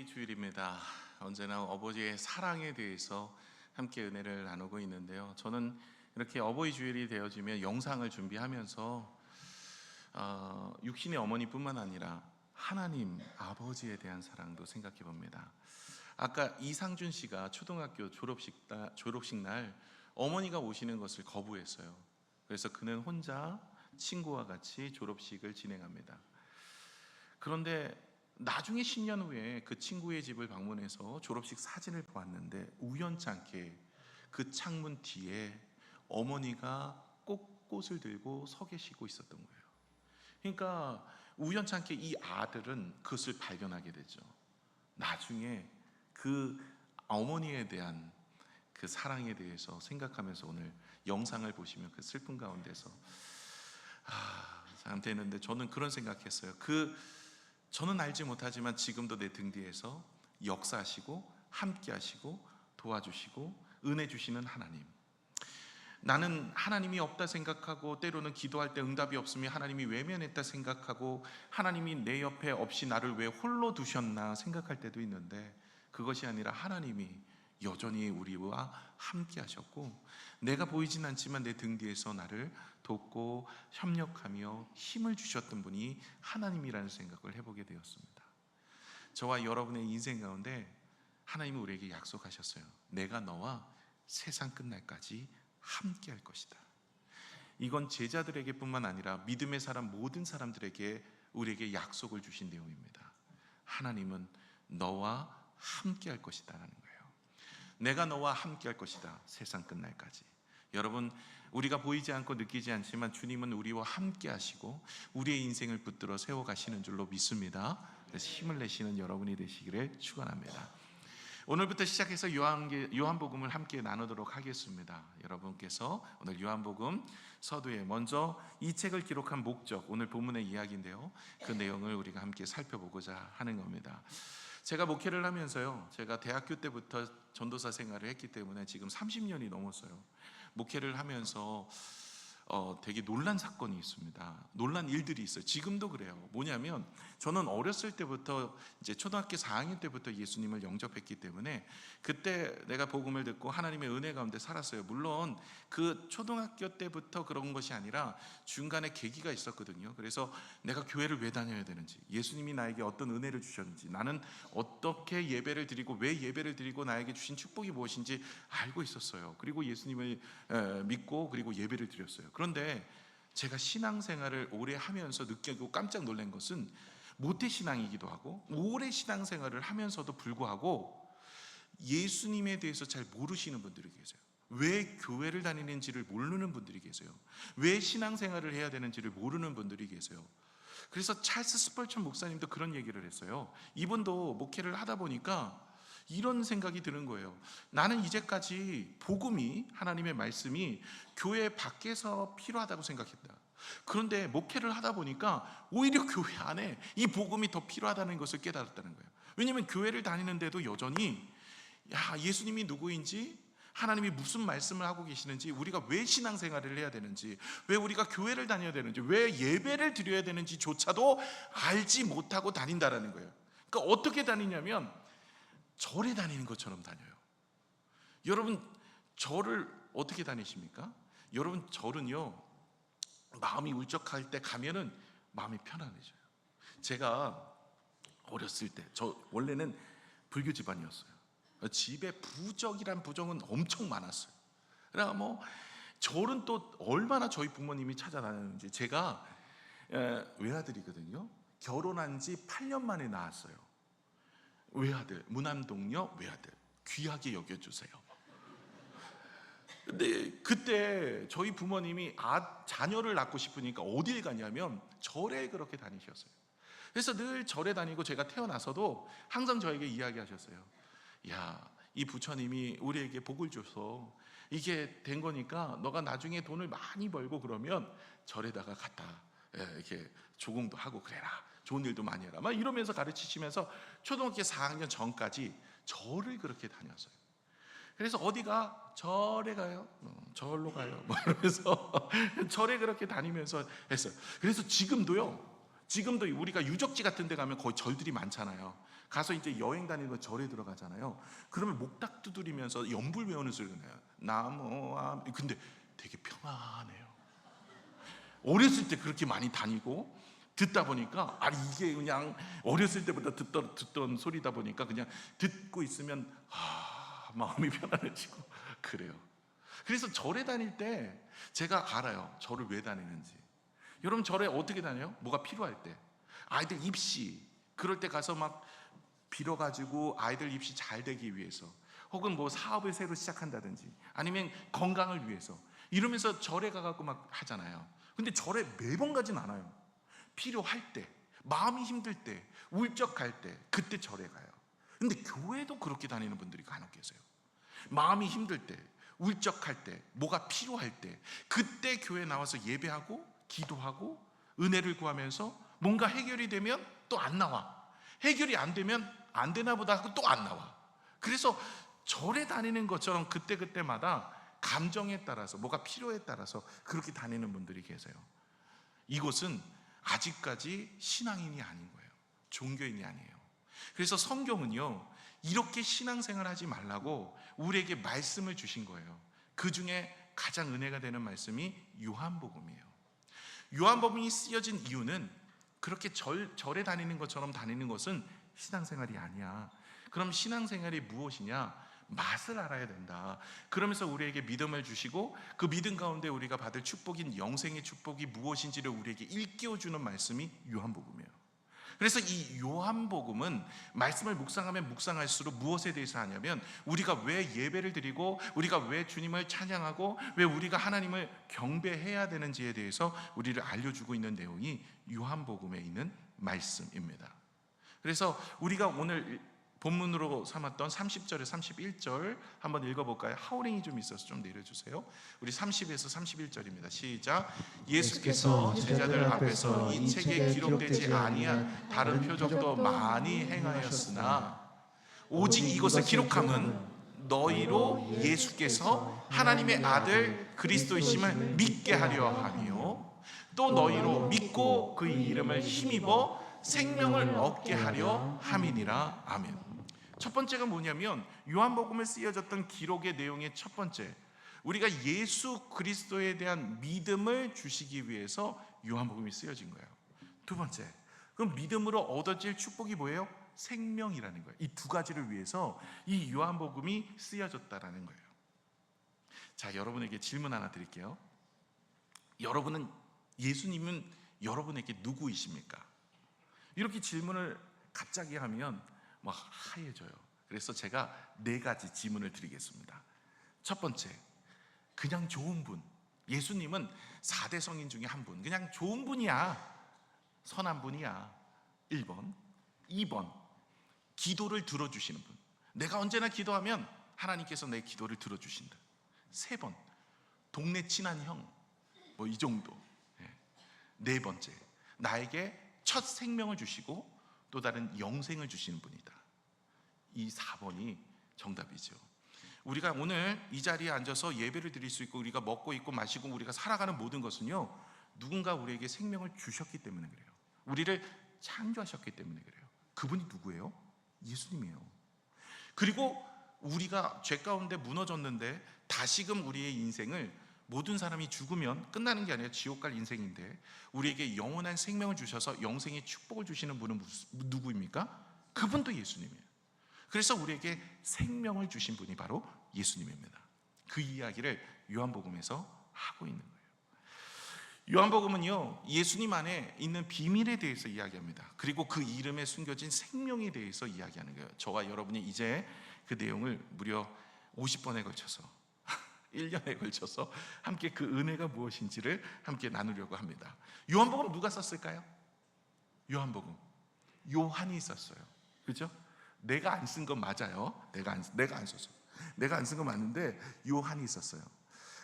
어버이 주일입니다. 언제나 아버지의 사랑에 대해서 함께 은혜를 나누고 있는데요. 저는 이렇게 어버이 주일이 되어지면 영상을 준비하면서 육신의 어머니뿐만 아니라 하나님 아버지에 대한 사랑도 생각해 봅니다. 아까 이상준 씨가 초등학교 졸업식 날 어머니가 오시는 것을 거부했어요. 그래서 그는 혼자 친구와 같이 졸업식을 진행합니다. 그런데 나중에 10년 후에 그 친구의 집을 방문해서 졸업식 사진을 보았는데 우연찮게 그 창문 뒤에 어머니가 꽃을 들고 서 계시고 있었던 거예요. 그러니까 우연찮게 이 아들은 그것을 발견하게 되죠. 나중에 그 어머니에 대한 그 사랑에 대해서 생각하면서 오늘 영상을 보시면 그 슬픔 가운데서 참 되는데, 저는 그런 생각했어요. 저는 알지 못하지만 지금도 내 등 뒤에서 역사하시고 함께 하시고 도와주시고 은혜 주시는 하나님, 나는 하나님이 없다 생각하고 때로는 기도할 때 응답이 없으면 하나님이 외면했다 생각하고 하나님이 내 옆에 없이 나를 왜 홀로 두셨나 생각할 때도 있는데, 그것이 아니라 하나님이 여전히 우리와 함께 하셨고 내가 보이진 않지만 내 등 뒤에서 나를 돕고 협력하며 힘을 주셨던 분이 하나님이라는 생각을 해보게 되었습니다. 저와 여러분의 인생 가운데 하나님은 우리에게 약속하셨어요. 내가 너와 세상 끝날까지 함께 할 것이다. 이건 제자들에게 뿐만 아니라 믿음의 사람 모든 사람들에게 우리에게 약속을 주신 내용입니다. 하나님은 너와 함께 할 것이다 라는 거예요. 내가 너와 함께 할 것이다, 세상 끝날까지. 여러분, 우리가 보이지 않고 느끼지 않지만 주님은 우리와 함께 하시고 우리의 인생을 붙들어 세워가시는 줄로 믿습니다. 그래서 힘을 내시는 여러분이 되시기를 축원합니다. 오늘부터 시작해서 요한복음을 함께 나누도록 하겠습니다. 여러분께서 오늘 요한복음 서두에 먼저 이 책을 기록한 목적, 오늘 본문의 이야기인데요, 그 내용을 우리가 함께 살펴보고자 하는 겁니다. 제가 목회를 하면서요, 제가 대학교 때부터 전도사 생활을 했기 때문에 지금 30년이 넘었어요. 목회를 하면서 되게 놀란 사건이 있습니다. 놀란 일들이 있어요. 지금도 그래요. 뭐냐면 저는 어렸을 때부터 이제 초등학교 4학년 때부터 예수님을 영접했기 때문에 그때 내가 복음을 듣고 하나님의 은혜 가운데 살았어요. 물론 그 초등학교 때부터 그런 것이 아니라 중간에 계기가 있었거든요. 그래서 내가 교회를 왜 다녀야 되는지, 예수님이 나에게 어떤 은혜를 주셨는지, 나는 어떻게 예배를 드리고 왜 예배를 드리고 나에게 주신 축복이 무엇인지 알고 있었어요. 그리고 예수님을 믿고 그리고 예배를 드렸어요. 그런데 제가 신앙생활을 오래 하면서 느끼고 깜짝 놀란 것은 모태신앙이기도 하고 오래 신앙생활을 하면서도 불구하고 예수님에 대해서 잘 모르시는 분들이 계세요. 왜 교회를 다니는지를 모르는 분들이 계세요. 왜 신앙생활을 해야 되는지를 모르는 분들이 계세요. 그래서 찰스 스펄천 목사님도 그런 얘기를 했어요. 이분도 목회를 하다 보니까 이런 생각이 드는 거예요. 나는 이제까지 복음이, 하나님의 말씀이 교회 밖에서 필요하다고 생각했다. 그런데 목회를 하다 보니까 오히려 교회 안에 이 복음이 더 필요하다는 것을 깨달았다는 거예요. 왜냐하면 교회를 다니는데도 여전히 예수님이 누구인지, 하나님이 무슨 말씀을 하고 계시는지, 우리가 왜 신앙생활을 해야 되는지, 왜 우리가 교회를 다녀야 되는지, 왜 예배를 드려야 되는지조차도 알지 못하고 다닌다라는 거예요. 그러니까 어떻게 다니냐면 절에 다니는 것처럼 다녀요. 여러분, 절을 어떻게 다니십니까? 여러분, 절은요, 마음이 울적할 때 가면은 마음이 편안해져요. 제가 어렸을 때, 저 원래는 불교 집안이었어요. 집에 부적이란 부정은 엄청 많았어요. 그러니까 절은 또 얼마나 저희 부모님이 찾아다녔는지. 제가 외아들이거든요. 결혼한 지 8년 만에 낳았어요. 외아들, 무남동녀 외아들, 귀하게 여겨주세요. 근데 그때 저희 부모님이 자녀를 낳고 싶으니까 어딜 가냐면 절에 그렇게 다니셨어요. 그래서 늘 절에 다니고 제가 태어나서도 항상 저에게 이야기하셨어요. 야, 이 부처님이 우리에게 복을 줘서 이게 된 거니까 너가 나중에 돈을 많이 벌고 그러면 절에다가 갖다 이렇게 조공도 하고 그래라, 좋은 일도 많이 해라, 막 이러면서 가르치시면서 초등학교 4학년 전까지 절을 그렇게 다녔어요. 그래서 어디가 절에 가요, 절로 가요, 이러면서 절에 그렇게 다니면서 했어요. 그래서 지금도 우리가 유적지 같은 데 가면 거의 절들이 많잖아요. 가서 이제 여행 다니는 절에 들어가잖아요. 그러면 목탁 두드리면서 연불 외우는 소리가 나요. 나무와. 근데 되게 평안해요. 어렸을 때 그렇게 많이 다니고 듣다 보니까 이게 그냥 어렸을 때부터 듣던 소리다 보니까 그냥 듣고 있으면 마음이 편안해지고 그래요. 그래서 절에 다닐 때 제가 알아요. 절을 왜 다니는지. 여러분 절에 어떻게 다녀요? 뭐가 필요할 때, 아이들 입시 그럴 때 가서 막 빌어가지고 아이들 입시 잘 되기 위해서, 혹은 뭐 사업을 새로 시작한다든지 아니면 건강을 위해서 이러면서 절에 가갖고 막 하잖아요. 근데 절에 매번 가진 않아요. 필요할 때, 마음이 힘들 때, 울적할 때, 그때 절에 가요. 근데 교회도 그렇게 다니는 분들이 간혹 계세요. 마음이 힘들 때, 울적할 때, 뭐가 필요할 때, 그때 교회 나와서 예배하고 기도하고 은혜를 구하면서 뭔가 해결이 되면 또 안 나와. 해결이 안 되면 안 되나 보다 하고 또 안 나와. 그래서 절에 다니는 것처럼 그때그때마다 감정에 따라서, 뭐가 필요에 따라서 그렇게 다니는 분들이 계세요. 이곳은 아직까지 신앙인이 아닌 거예요. 종교인이 아니에요. 그래서 성경은요, 이렇게 신앙생활 하지 말라고 우리에게 말씀을 주신 거예요. 그 중에 가장 은혜가 되는 말씀이 요한복음이에요. 요한복음이 쓰여진 이유는 그렇게 절에 다니는 것처럼 다니는 것은 신앙생활이 아니야. 그럼 신앙생활이 무엇이냐? 맛을 알아야 된다. 그러면서 우리에게 믿음을 주시고 그 믿음 가운데 우리가 받을 축복인 영생의 축복이 무엇인지를 우리에게 일깨워주는 말씀이 요한복음이에요. 그래서 이 요한복음은 말씀을 묵상하면 묵상할수록 무엇에 대해서 하냐면, 우리가 왜 예배를 드리고 우리가 왜 주님을 찬양하고 왜 우리가 하나님을 경배해야 되는지에 대해서 우리를 알려주고 있는 내용이 요한복음에 있는 말씀입니다. 그래서 우리가 오늘 본문으로 삼았던 30절에 31절 한번 읽어볼까요? 하울링이 좀 있어서 좀 내려주세요. 우리 30에서 31절입니다. 시작. 예수께서 제자들 앞에서 이 책에 기록되지 아니한 다른 표적도 많이 행하였으나 오직 이것을 기록함은 너희로 예수께서 하나님의 아들 그리스도이심을 믿게 하려 함이요 또 너희로 믿고 그의 이름을 힘입어 생명을 얻게 하려 함이니라. 아멘. 첫 번째가 뭐냐면, 요한복음에 쓰여졌던 기록의 내용의 첫 번째, 우리가 예수 그리스도에 대한 믿음을 주시기 위해서 요한복음이 쓰여진 거예요. 두 번째, 그럼 믿음으로 얻어질 축복이 뭐예요? 생명이라는 거예요. 이 두 가지를 위해서 이 요한복음이 쓰여졌다라는 거예요. 자, 여러분에게 질문 하나 드릴게요. 예수님은 여러분에게 누구이십니까? 이렇게 질문을 갑자기 하면 막 하얘져요. 그래서 제가 4가지 질문을 드리겠습니다. 첫 번째, 그냥 좋은 분. 예수님은 4대 성인 중에 한 분, 그냥 좋은 분이야, 선한 분이야. 1번. 2번, 기도를 들어주시는 분. 내가 언제나 기도하면 하나님께서 내 기도를 들어주신다. 3번, 동네 친한 형, 뭐 이 정도. 4번째, 나에게 첫 생명을 주시고 또 다른 영생을 주시는 분이다. 이 4번이 정답이죠. 우리가 오늘 이 자리에 앉아서 예배를 드릴 수 있고 우리가 먹고 있고 마시고 우리가 살아가는 모든 것은요, 누군가 우리에게 생명을 주셨기 때문에 그래요. 우리를 창조하셨기 때문에 그래요. 그분이 누구예요? 예수님이에요. 그리고 우리가 죄 가운데 무너졌는데 다시금 우리의 인생을, 모든 사람이 죽으면 끝나는 게 아니라 지옥 갈 인생인데 우리에게 영원한 생명을 주셔서 영생의 축복을 주시는 분은 누구입니까? 그분도 예수님이에요. 그래서 우리에게 생명을 주신 분이 바로 예수님입니다. 그 이야기를 요한복음에서 하고 있는 거예요. 요한복음은요, 예수님 안에 있는 비밀에 대해서 이야기합니다. 그리고 그 이름에 숨겨진 생명에 대해서 이야기하는 거예요. 저와 여러분이 이제 그 내용을 무려 50번에 걸쳐서 1년에 걸쳐서 함께 그 은혜가 무엇인지를 함께 나누려고 합니다. 요한복음 누가 썼을까요? 요한복음 요한이 썼어요. 그렇죠? 내가 안 쓴 건 맞아요. 내가 안 썼어. 내가 안 쓴 건 맞는데 요한이 썼어요.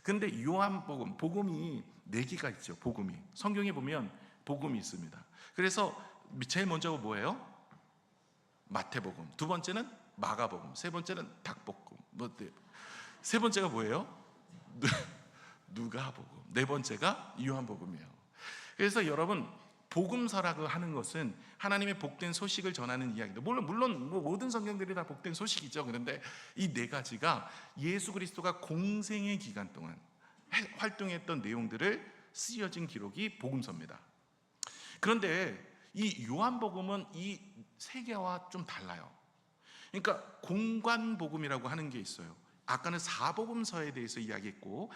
근데 요한복음, 복음이 4개가 있죠. 복음이 성경에 보면 복음이 있습니다. 그래서 제일 먼저 뭐예요? 마태복음. 두 번째는 마가복음. 세 번째는 닭복음. 세 번째가 뭐예요? 누가복음. 네 번째가 요한복음이에요. 그래서 여러분, 복음서라고 하는 것은 하나님의 복된 소식을 전하는 이야기도, 물론 모든 성경들이 다 복된 소식이죠. 그런데 이 네 가지가 예수 그리스도가 공생의 기간 동안 활동했던 내용들을 쓰여진 기록이 복음서입니다. 그런데 이 요한복음은 이 세 개와 좀 달라요. 그러니까 공관복음이라고 하는 게 있어요. 아까는 사복음서에 대해서 이야기했고,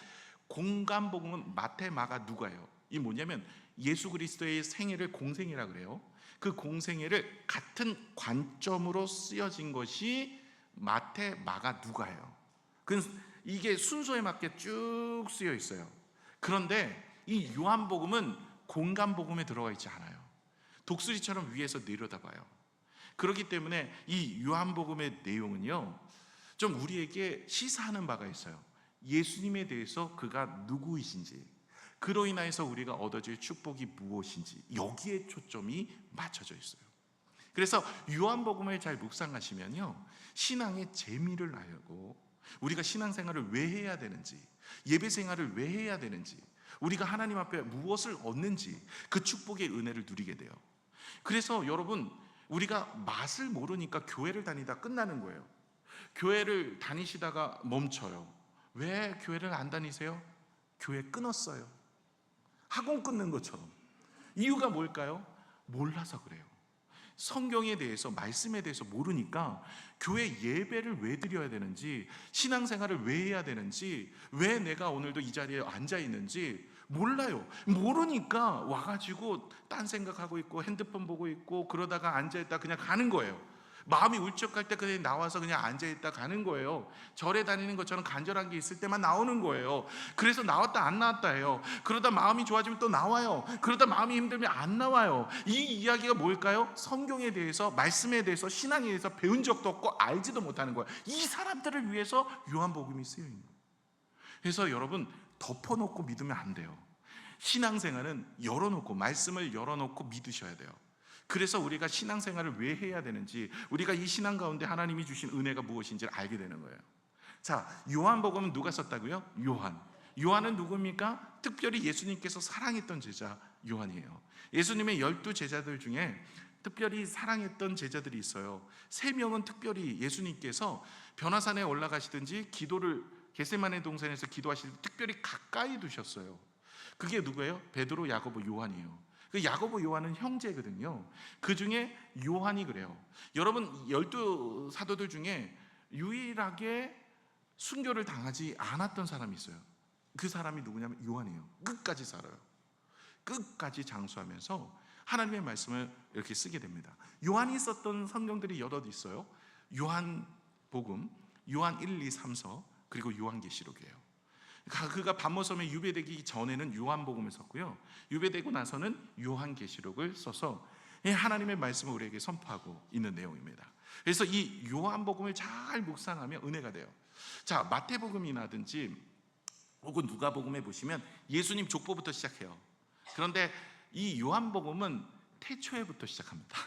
공관복음은 마태, 마가, 누가예요. 이 뭐냐면 예수 그리스도의 생애를 공생애라 그래요. 그 공생애를 같은 관점으로 쓰여진 것이 마태, 마가, 누가예요. 이게 순서에 맞게 쭉 쓰여 있어요. 그런데 이 요한복음은 공관복음에 들어가 있지 않아요. 독수리처럼 위에서 내려다봐요. 그렇기 때문에 이 요한복음의 내용은요, 좀 우리에게 시사하는 바가 있어요. 예수님에 대해서 그가 누구이신지, 그로 인하여서 우리가 얻어질 축복이 무엇인지, 여기에 초점이 맞춰져 있어요. 그래서 요한복음을 잘 묵상하시면요, 신앙의 재미를 알고, 우리가 신앙생활을 왜 해야 되는지, 예배생활을 왜 해야 되는지, 우리가 하나님 앞에 무엇을 얻는지, 그 축복의 은혜를 누리게 돼요. 그래서 여러분, 우리가 맛을 모르니까 교회를 다니다 끝나는 거예요. 교회를 다니시다가 멈춰요. 왜 교회를 안 다니세요? 교회 끊었어요. 학원 끊는 것처럼. 이유가 뭘까요? 몰라서 그래요. 성경에 대해서, 말씀에 대해서 모르니까 교회 예배를 왜 드려야 되는지, 신앙생활을 왜 해야 되는지, 왜 내가 오늘도 이 자리에 앉아 있는지 몰라요. 모르니까 와가지고 딴 생각하고 있고 핸드폰 보고 있고 그러다가 앉아있다 그냥 가는 거예요. 마음이 울적할 때 그냥 나와서 그냥 앉아있다 가는 거예요. 절에 다니는 것처럼 간절한 게 있을 때만 나오는 거예요. 그래서 나왔다 안 나왔다 해요. 그러다 마음이 좋아지면 또 나와요. 그러다 마음이 힘들면 안 나와요. 이 이야기가 뭘까요? 성경에 대해서, 말씀에 대해서, 신앙에 대해서 배운 적도 없고 알지도 못하는 거예요. 이 사람들을 위해서 요한복음이 쓰여 있는 거예요. 그래서 여러분, 덮어놓고 믿으면 안 돼요. 신앙생활은 열어놓고, 말씀을 열어놓고 믿으셔야 돼요. 그래서 우리가 신앙생활을 왜 해야 되는지, 우리가 이 신앙 가운데 하나님이 주신 은혜가 무엇인지를 알게 되는 거예요. 자, 요한복음은 누가 썼다고요? 요한은 누굽니까? 특별히 예수님께서 사랑했던 제자 요한이에요. 예수님의 12제자들 중에 특별히 사랑했던 제자들이 있어요. 3명은 특별히 예수님께서 변화산에 올라가시든지 기도를 겟세마네 동산에서 기도하실 때 특별히 가까이 두셨어요. 그게 누구예요? 베드로, 야고보, 요한이에요. 그 야고보, 요한은 형제거든요. 그 중에 요한이 그래요. 여러분, 12사도들 중에 유일하게 순교를 당하지 않았던 사람이 있어요. 그 사람이 누구냐면 요한이에요. 끝까지 살아요. 끝까지 장수하면서 하나님의 말씀을 이렇게 쓰게 됩니다. 요한이 썼던 성경들이 여럿 있어요. 요한복음, 요한 1, 2, 3서, 그리고 요한계시록이에요. 그가 반모섬에 유배되기 전에는 요한복음을 썼고요, 유배되고 나서는 요한계시록을 써서 하나님의 말씀을 우리에게 선포하고 있는 내용입니다. 그래서 이 요한복음을 잘 묵상하면 은혜가 돼요. 자, 마태복음이라든지 혹은 누가복음에 보시면 예수님 족보부터 시작해요. 그런데 이 요한복음은 태초에부터 시작합니다.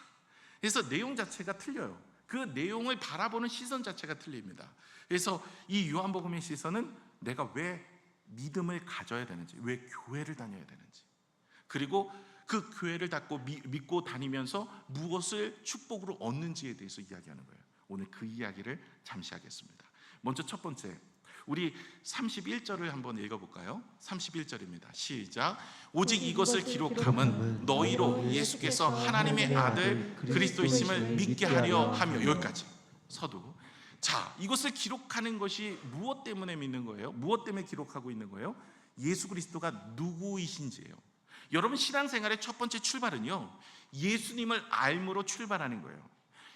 그래서 내용 자체가 틀려요. 그 내용을 바라보는 시선 자체가 틀립니다. 그래서 이 요한복음의 시선은 내가 왜 믿음을 가져야 되는지, 왜 교회를 다녀야 되는지, 그리고 그 교회를 믿고 다니면서 무엇을 축복으로 얻는지에 대해서 이야기하는 거예요. 오늘 그 이야기를 잠시 하겠습니다. 먼저 첫 번째, 우리 31절을 한번 읽어볼까요? 31절입니다. 시작. 오직 이것을 기록함은 너희로 예수께서 하나님의 아들 그리스도이심을 믿게 하려 하며. 여기까지 서두. 자, 이것을 기록하는 것이 무엇 때문에 믿는 거예요? 무엇 때문에 기록하고 있는 거예요? 예수 그리스도가 누구이신지예요. 여러분, 신앙생활의 첫 번째 출발은요, 예수님을 알므로 출발하는 거예요.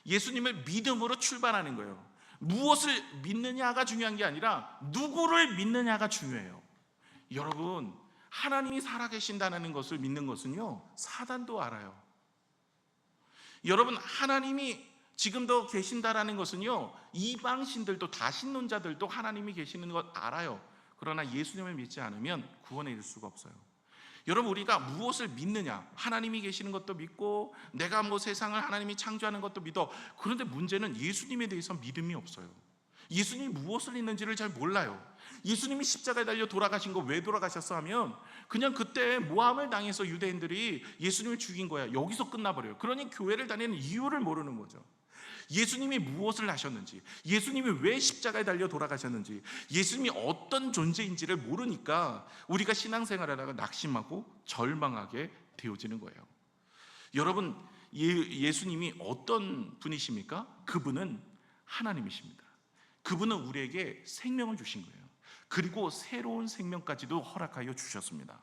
예수님을 믿음으로 출발하는 거예요. 무엇을 믿느냐가 중요한 게 아니라 누구를 믿느냐가 중요해요. 여러분, 하나님이 살아계신다는 것을 믿는 것은요, 사단도 알아요. 여러분, 하나님이 지금도 계신다라는 것은요, 이방신들도, 다신론자들도 하나님이 계시는 것 알아요. 그러나 예수님을 믿지 않으면 구원에 이를 수가 없어요. 여러분, 우리가 무엇을 믿느냐, 하나님이 계시는 것도 믿고 내가 세상을 하나님이 창조하는 것도 믿어. 그런데 문제는 예수님에 대해서 믿음이 없어요. 예수님이 무엇을 했는지를 잘 몰라요. 예수님이 십자가에 달려 돌아가신 거 왜 돌아가셨어 하면 그냥 그때 모함을 당해서 유대인들이 예수님을 죽인 거야. 여기서 끝나버려요. 그러니 교회를 다니는 이유를 모르는 거죠. 예수님이 무엇을 하셨는지, 예수님이 왜 십자가에 달려 돌아가셨는지, 예수님이 어떤 존재인지를 모르니까 우리가 신앙생활하다가 낙심하고 절망하게 되어지는 거예요. 여러분, 예수님이 어떤 분이십니까? 그분은 하나님이십니다. 그분은 우리에게 생명을 주신 거예요. 그리고 새로운 생명까지도 허락하여 주셨습니다.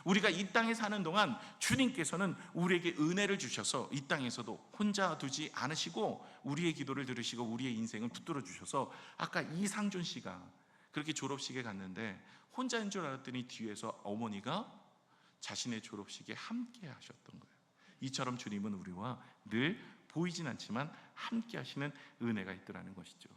우리가 이 땅에 사는 동안 주님께서는 우리에게 은혜를 주셔서 이 땅에서도 혼자 두지 않으시고 우리의 기도를 들으시고 우리의 인생을 붙들어 주셔서, 아까 이상준 씨가 그렇게 졸업식에 갔는데 혼자인 줄 알았더니 뒤에서 어머니가 자신의 졸업식에 함께 하셨던 거예요. 이처럼 주님은 우리와 늘 보이진 않지만 함께 하시는 은혜가 있더라는 것이죠.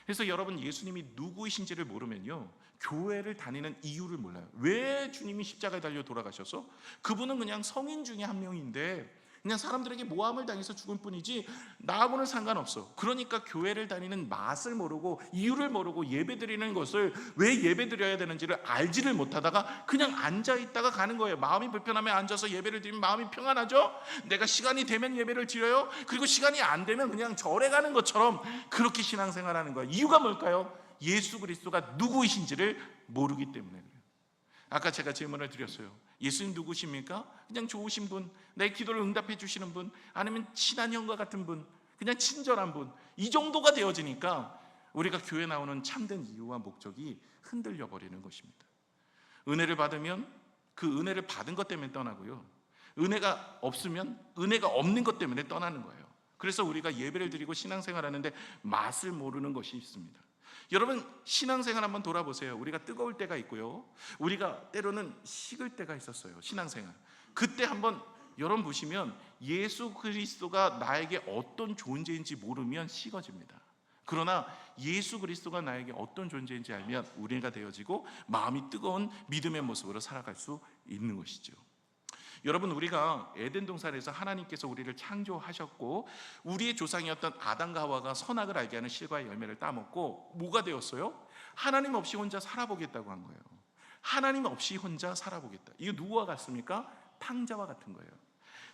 그래서 여러분, 예수님이 누구이신지를 모르면요, 교회를 다니는 이유를 몰라요. 왜 주님이 십자가에 달려 돌아가셔서? 그분은 그냥 성인 중에 한 명인데 그냥 사람들에게 모함을 당해서 죽을 뿐이지 나하고는 상관없어. 그러니까 교회를 다니는 맛을 모르고 이유를 모르고 예배드리는 것을 왜 예배드려야 되는지를 알지를 못하다가 그냥 앉아있다가 가는 거예요. 마음이 불편하면 앉아서 예배를 드리면 마음이 평안하죠. 내가 시간이 되면 예배를 드려요. 그리고 시간이 안 되면 그냥 절에 가는 것처럼 그렇게 신앙생활하는 거예요. 이유가 뭘까요? 예수 그리스도가 누구이신지를 모르기 때문에 그래요. 아까 제가 질문을 드렸어요. 예수님 누구십니까? 그냥 좋으신 분, 내 기도를 응답해 주시는 분, 아니면 친한 형과 같은 분, 그냥 친절한 분, 이 정도가 되어지니까 우리가 교회 나오는 참된 이유와 목적이 흔들려 버리는 것입니다. 은혜를 받으면 그 은혜를 받은 것 때문에 떠나고요, 은혜가 없으면 은혜가 없는 것 때문에 떠나는 거예요. 그래서 우리가 예배를 드리고 신앙생활하는데 맛을 모르는 것이 있습니다. 여러분, 신앙생활 한번 돌아보세요. 우리가 뜨거울 때가 있고요, 우리가 때로는 식을 때가 있었어요. 신앙생활 그때 한번 여러분 보시면 예수 그리스도가 나에게 어떤 존재인지 모르면 식어집니다. 그러나 예수 그리스도가 나에게 어떤 존재인지 알면 우리가 되어지고 마음이 뜨거운 믿음의 모습으로 살아갈 수 있는 것이죠. 여러분, 우리가 에덴 동산에서 하나님께서 우리를 창조하셨고 우리의 조상이었던 아담과 하와가 선악을 알게 하는 실과의 열매를 따먹고 뭐가 되었어요? 하나님 없이 혼자 살아보겠다고 한 거예요. 하나님 없이 혼자 살아보겠다. 이거 누구와 같습니까? 탕자와 같은 거예요.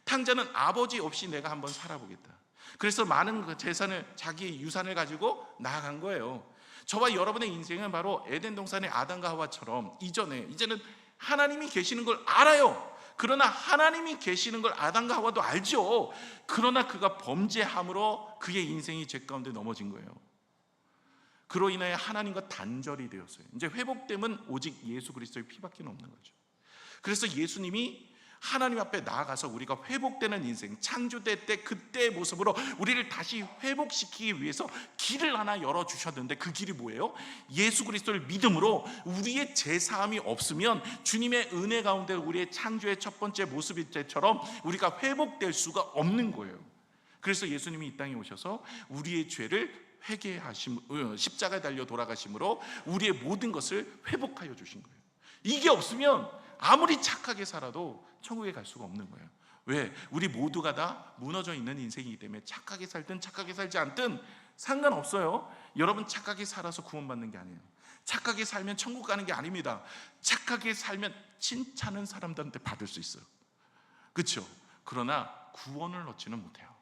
탕자는 아버지 없이 내가 한번 살아보겠다. 그래서 많은 재산을, 자기의 유산을 가지고 나아간 거예요. 저와 여러분의 인생은 바로 에덴 동산의 아담과 하와처럼 이제는 하나님이 계시는 걸 알아요. 그러나 하나님이 계시는 걸 아담과 하와도 알죠. 그러나 그가 범죄함으로 그의 인생이 죄 가운데 넘어진 거예요. 그로 인하여 하나님과 단절이 되었어요. 이제 회복됨은 오직 예수 그리스도의 피밖에 없는 거죠. 그래서 예수님이 하나님 앞에 나아가서 우리가 회복되는 인생, 창조될 때 그때의 모습으로 우리를 다시 회복시키기 위해서 길을 하나 열어주셨는데 그 길이 뭐예요? 예수 그리스도를 믿음으로 우리의 죄사함이 없으면 주님의 은혜 가운데 우리의 창조의 첫 번째 모습일 때처럼 우리가 회복될 수가 없는 거예요. 그래서 예수님이 이 땅에 오셔서 우리의 죄를 십자가에 달려 돌아가심으로 우리의 모든 것을 회복하여 주신 거예요. 이게 없으면 아무리 착하게 살아도 천국에 갈 수가 없는 거예요. 왜? 우리 모두가 다 무너져 있는 인생이기 때문에 착하게 살든 착하게 살지 않든 상관없어요. 여러분, 착하게 살아서 구원받는 게 아니에요. 착하게 살면 천국 가는 게 아닙니다. 착하게 살면 칭찬은 사람들한테 받을 수 있어요. 그렇죠? 그러나 구원을 얻지는 못해요.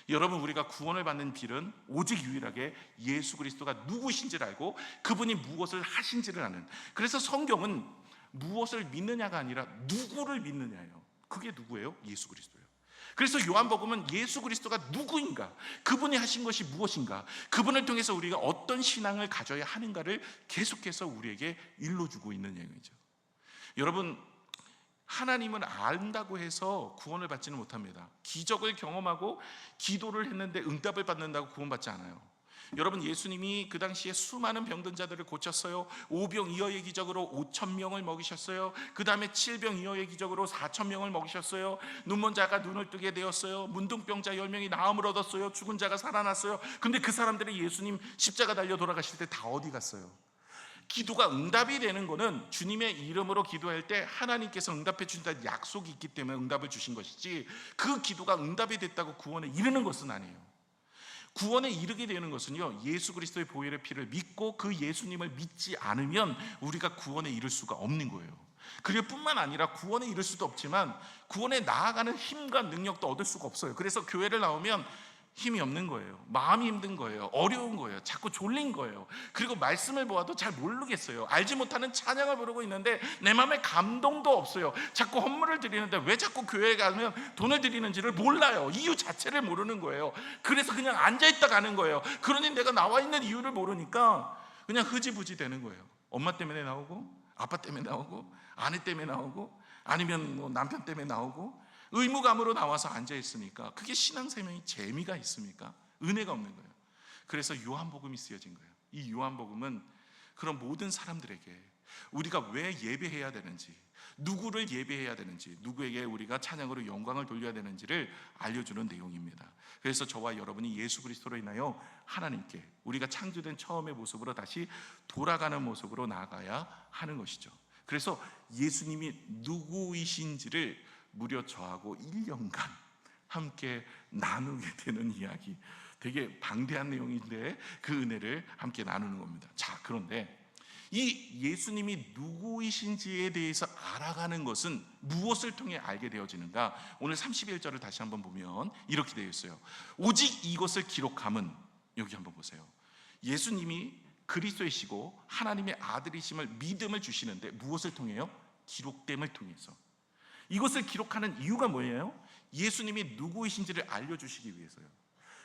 여러분, 우리가 구원을 받는 길은 오직 유일하게 예수 그리스도가 누구신지를 알고 그분이 무엇을 하신지를 아는, 그래서 성경은 무엇을 믿느냐가 아니라 누구를 믿느냐예요. 그게 누구예요? 예수 그리스도예요. 그래서 요한복음은 예수 그리스도가 누구인가, 그분이 하신 것이 무엇인가, 그분을 통해서 우리가 어떤 신앙을 가져야 하는가를 계속해서 우리에게 일러주고 있는 내용이죠. 여러분, 하나님을 안다고 해서 구원을 받지는 못합니다. 기적을 경험하고 기도를 했는데 응답을 받는다고 구원받지 않아요. 여러분, 예수님이 그 당시에 수많은 병든 자들을 고쳤어요. 5병2어의 기적으로 5,000명을 먹이셨어요. 그 다음에 7병2어의 기적으로 4,000명을 먹이셨어요. 눈먼 자가 눈을 뜨게 되었어요. 문둥병자 10명이 나음을 얻었어요. 죽은 자가 살아났어요. 근데 그 사람들이 예수님 십자가 달려 돌아가실 때 다 어디 갔어요? 기도가 응답이 되는 것은 주님의 이름으로 기도할 때 하나님께서 응답해 주신다는 약속이 있기 때문에 응답을 주신 것이지, 그 기도가 응답이 됐다고 구원에 이르는 것은 아니에요. 구원에 이르게 되는 것은요, 예수 그리스도의 보혈의 피를 믿고 그 예수님을 믿지 않으면 우리가 구원에 이를 수가 없는 거예요. 그리고 뿐만 아니라 구원에 이를 수도 없지만 구원에 나아가는 힘과 능력도 얻을 수가 없어요. 그래서 교회를 나오면 힘이 없는 거예요. 마음이 힘든 거예요. 어려운 거예요. 자꾸 졸린 거예요. 그리고 말씀을 보아도 잘 모르겠어요. 알지 못하는 찬양을 부르고 있는데 내 마음에 감동도 없어요. 자꾸 헌물을 드리는데 왜 자꾸 교회에 가면 돈을 드리는지를 몰라요. 이유 자체를 모르는 거예요. 그래서 그냥 앉아있다 가는 거예요. 그러니 내가 나와 있는 이유를 모르니까 그냥 흐지부지 되는 거예요. 엄마 때문에 나오고, 아빠 때문에 나오고, 아내 때문에 나오고, 아니면 뭐 남편 때문에 나오고, 의무감으로 나와서 앉아있으니까 그게 신앙생명이 재미가 있습니까? 은혜가 없는 거예요. 그래서 요한복음이 쓰여진 거예요. 이 요한복음은 그런 모든 사람들에게 우리가 왜 예배해야 되는지, 누구를 예배해야 되는지, 누구에게 우리가 찬양으로 영광을 돌려야 되는지를 알려주는 내용입니다. 그래서 저와 여러분이 예수 그리스도로 인하여 하나님께 우리가 창조된 처음의 모습으로 다시 돌아가는 모습으로 나아가야 하는 것이죠. 그래서 예수님이 누구이신지를 무려 저하고 1년간 함께 나누게 되는 이야기, 되게 방대한 내용인데 그 은혜를 함께 나누는 겁니다. 자, 그런데 이 예수님이 누구이신지에 대해서 알아가는 것은 무엇을 통해 알게 되어지는가? 오늘 31절을 다시 한번 보면 이렇게 되어 있어요. 오직 이것을 기록함은, 여기 한번 보세요. 예수님이 그리스도이시고 하나님의 아들이심을 믿음을 주시는데 무엇을 통해요? 기록됨을 통해서. 이것을 기록하는 이유가 뭐예요? 예수님이 누구이신지를 알려주시기 위해서요.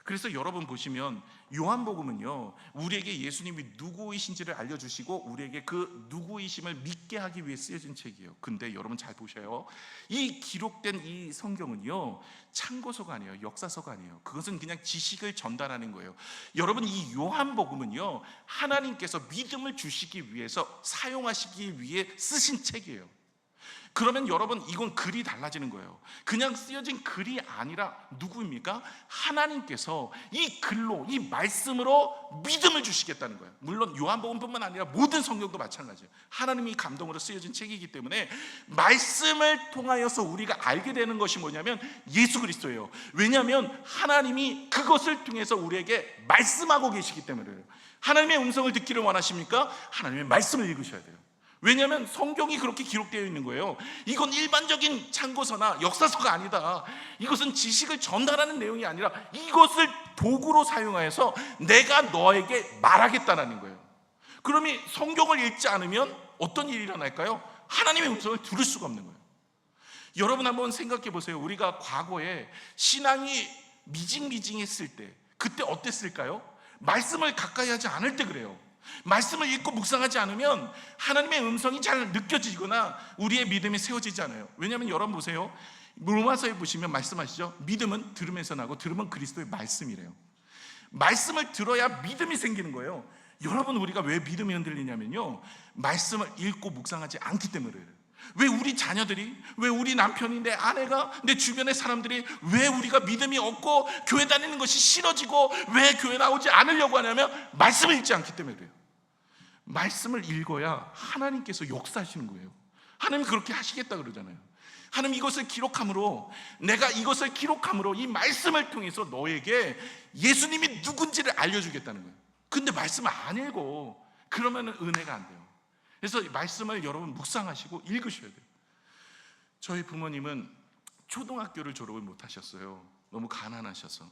그래서 여러분 보시면 요한복음은요, 우리에게 예수님이 누구이신지를 알려주시고 우리에게 그 누구이심을 믿게 하기 위해 쓰여진 책이에요. 근데 여러분 잘 보셔요. 이 기록된 이 성경은요, 참고서가 아니에요. 역사서가 아니에요. 그것은 그냥 지식을 전달하는 거예요. 여러분, 이 요한복음은요, 하나님께서 믿음을 주시기 위해서, 사용하시기 위해 쓰신 책이에요. 그러면 여러분, 이건 글이 달라지는 거예요. 그냥 쓰여진 글이 아니라 누구입니까? 하나님께서 이 글로, 이 말씀으로 믿음을 주시겠다는 거예요. 물론 요한복음뿐만 아니라 모든 성경도 마찬가지예요. 하나님이 감동으로 쓰여진 책이기 때문에 말씀을 통하여서 우리가 알게 되는 것이 뭐냐면 예수 그리스도예요. 왜냐하면 하나님이 그것을 통해서 우리에게 말씀하고 계시기 때문에요. 하나님의 음성을 듣기를 원하십니까? 하나님의 말씀을 읽으셔야 돼요. 왜냐하면 성경이 그렇게 기록되어 있는 거예요. 이건 일반적인 참고서나 역사서가 아니다. 이것은 지식을 전달하는 내용이 아니라 이것을 도구로 사용하여서 내가 너에게 말하겠다는 거예요. 그러면 성경을 읽지 않으면 어떤 일이 일어날까요? 하나님의 음성을 들을 수가 없는 거예요. 여러분 한번 생각해 보세요. 우리가 과거에 신앙이 미징미징했을 때, 그때 어땠을까요? 말씀을 가까이 하지 않을 때 그래요. 말씀을 읽고 묵상하지 않으면 하나님의 음성이 잘 느껴지거나 우리의 믿음이 세워지지 않아요. 왜냐하면 여러분 보세요. 로마서에 보시면 말씀하시죠. 믿음은 들으면서 나고 들으면 그리스도의 말씀이래요. 말씀을 들어야 믿음이 생기는 거예요. 여러분, 우리가 왜 믿음이 흔들리냐면요, 말씀을 읽고 묵상하지 않기 때문에 그래요. 왜 우리 자녀들이, 왜 우리 남편이, 내 아내가, 내 주변의 사람들이 왜 우리가 믿음이 없고 교회 다니는 것이 싫어지고 왜 교회 나오지 않으려고 하냐면 말씀을 읽지 않기 때문에 그래요. 말씀을 읽어야 하나님께서 역사하시는 거예요. 하나님 그렇게 하시겠다 그러잖아요. 하나님 이것을 기록함으로, 내가 이것을 기록함으로 이 말씀을 통해서 너에게 예수님이 누군지를 알려주겠다는 거예요. 근데 말씀을 안 읽어. 그러면 은혜가 안 돼요. 그래서 말씀을 여러분 묵상하시고 읽으셔야 돼요. 저희 부모님은 초등학교를 졸업을 못 하셨어요. 너무 가난하셔서.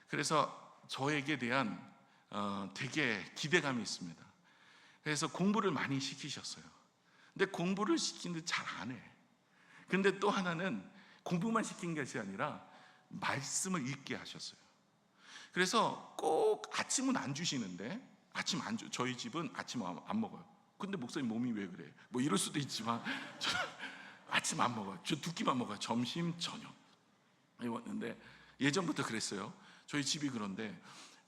그래서 저에게 대한 되게 기대감이 있습니다. 그래서 공부를 많이 시키셨어요. 근데 공부를 시키는데 잘 안 해. 근데 또 하나는 공부만 시킨 것이 아니라 말씀을 읽게 하셨어요. 그래서 꼭 아침은 안 주시는데, 아침 안 줘. 저희 집은 아침 안 먹어요. 근데 목사님 몸이 왜 그래? 뭐 이럴 수도 있지만 아침 안 먹어요. 저 두 끼만 먹어요. 점심, 저녁. 왔는데 예전부터 그랬어요. 저희 집이. 그런데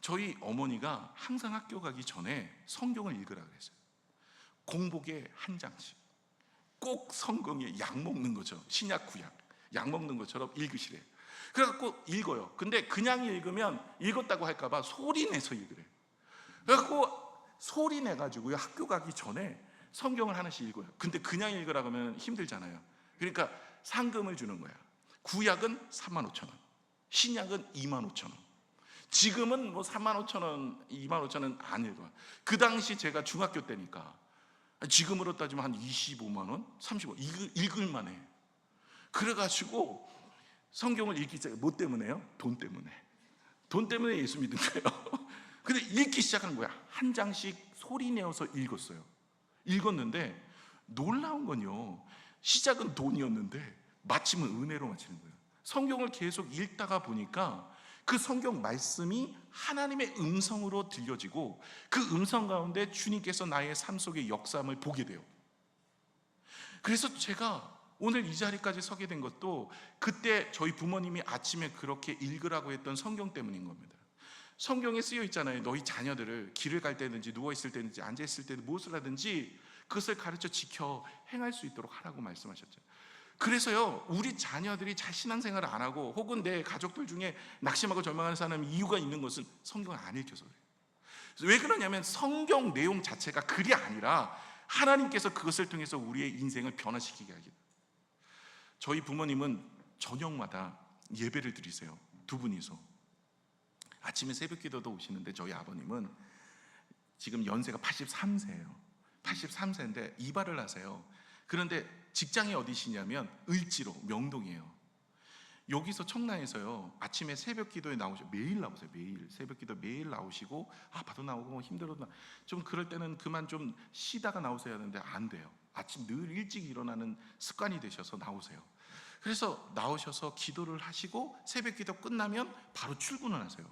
저희 어머니가 항상 학교 가기 전에 성경을 읽으라 그랬어요. 공복에 한 장씩. 꼭 성경에 약 먹는 거죠. 신약 구약 약 먹는 것처럼 읽으시래요. 그래갖고 읽어요. 근데 그냥 읽으면 읽었다고 할까봐 소리 내서 읽으래요. 그래갖고 소리 내가지고 학교 가기 전에 성경을 하나씩 읽어요. 근데 그냥 읽으라 그러면 힘들잖아요. 그러니까 상금을 주는 거야. 구약은 35,000원, 신약은 25,000원. 지금은 뭐 35,000원, 25,000원 안 해도, 그 당시 제가 중학교 때니까 지금으로 따지면 한 25만 원, 30원 읽을만 해. 그래가지고 성경을 읽기 시작해. 뭐 때문에요? 돈 때문에. 돈 때문에 예수 믿은 거예요. 근데 읽기 시작한 거야. 한 장씩 소리 내어서 읽었어요. 읽었는데 놀라운 건요, 시작은 돈이었는데 마침은 은혜로 마치는 거예요. 성경을 계속 읽다가 보니까 그 성경 말씀이 하나님의 음성으로 들려지고, 그 음성 가운데 주님께서 나의 삶 속의 역사함을 보게 돼요. 그래서 제가 오늘 이 자리까지 서게 된 것도 그때 저희 부모님이 아침에 그렇게 읽으라고 했던 성경 때문인 겁니다. 성경에 쓰여 있잖아요. 너희 자녀들을 길을 갈 때든지 누워있을 때든지 앉아있을 때든 무엇을 하든지 그것을 가르쳐 지켜 행할 수 있도록 하라고 말씀하셨죠. 그래서요, 우리 자녀들이 잘 신앙생활을 안 하고 혹은 내 가족들 중에 낙심하고 절망하는 사람이 이유가 있는 것은 성경을 안 읽혀서 그래요. 왜 그러냐면 성경 내용 자체가 글이 아니라 하나님께서 그것을 통해서 우리의 인생을 변화시키게 하기. 저희 부모님은 저녁마다 예배를 드리세요. 두 분이서 아침에 새벽 기도도 오시는데, 저희 아버님은 지금 연세가 83세예요 83세인데 이발을 하세요. 그런데 직장이 어디시냐면 을지로 명동이에요. 여기서 청라에서요, 아침에 새벽 기도에 나오셔. 매일 나오세요. 매일 새벽 기도 매일 나오시고, 바도 나오고 힘들어도 좀 그럴 때는 그만 좀 쉬다가 나오셔야 하는데 안 돼요. 아침 늘 일찍 일어나는 습관이 되셔서 나오세요. 그래서 나오셔서 기도를 하시고 새벽 기도 끝나면 바로 출근을 하세요.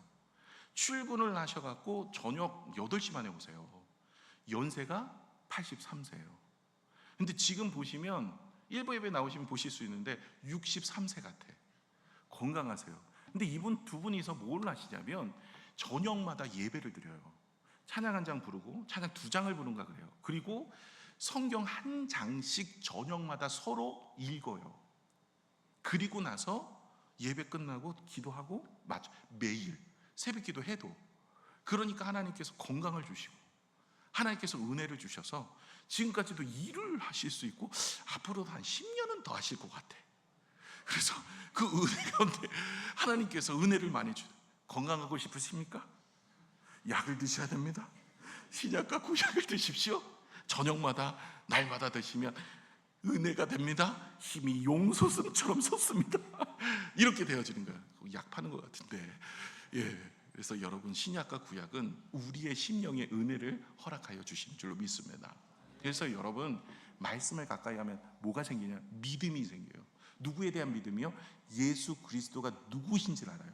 출근을 하셔갖고 저녁 8시 반에 오세요. 연세가 83세예요. 근데 지금 보시면 일부 예배 나오시면 보실 수 있는데 63세 같아. 건강하세요. 근데 이분 두 분이서 뭘 하시냐면 저녁마다 예배를 드려요. 찬양 한 장 부르고 찬양 2장을 부른가 그래요. 그리고 성경 한 장씩 저녁마다 서로 읽어요. 그리고 나서 예배 끝나고 기도하고, 맞아, 매일 새벽 기도 해도. 그러니까 하나님께서 건강을 주시고 하나님께서 은혜를 주셔서 지금까지도 일을 하실 수 있고 앞으로도 한 10년은 더 하실 것 같아. 그래서 그 은혜 가운데 하나님께서 은혜를 많이 주세요. 건강하고 싶으십니까? 약을 드셔야 됩니다. 신약과 구약을 드십시오. 저녁마다 날마다 드시면 은혜가 됩니다. 힘이 용솟음처럼 솟습니다. 이렇게 되어지는 거예요. 약 파는 것 같은데. 그래서 여러분, 신약과 구약은 우리의 심령의 은혜를 허락하여 주신 줄로 믿습니다. 그래서 여러분, 말씀을 가까이 하면 뭐가 생기냐? 믿음이 생겨요. 누구에 대한 믿음이요? 예수 그리스도가 누구신지를 알아요.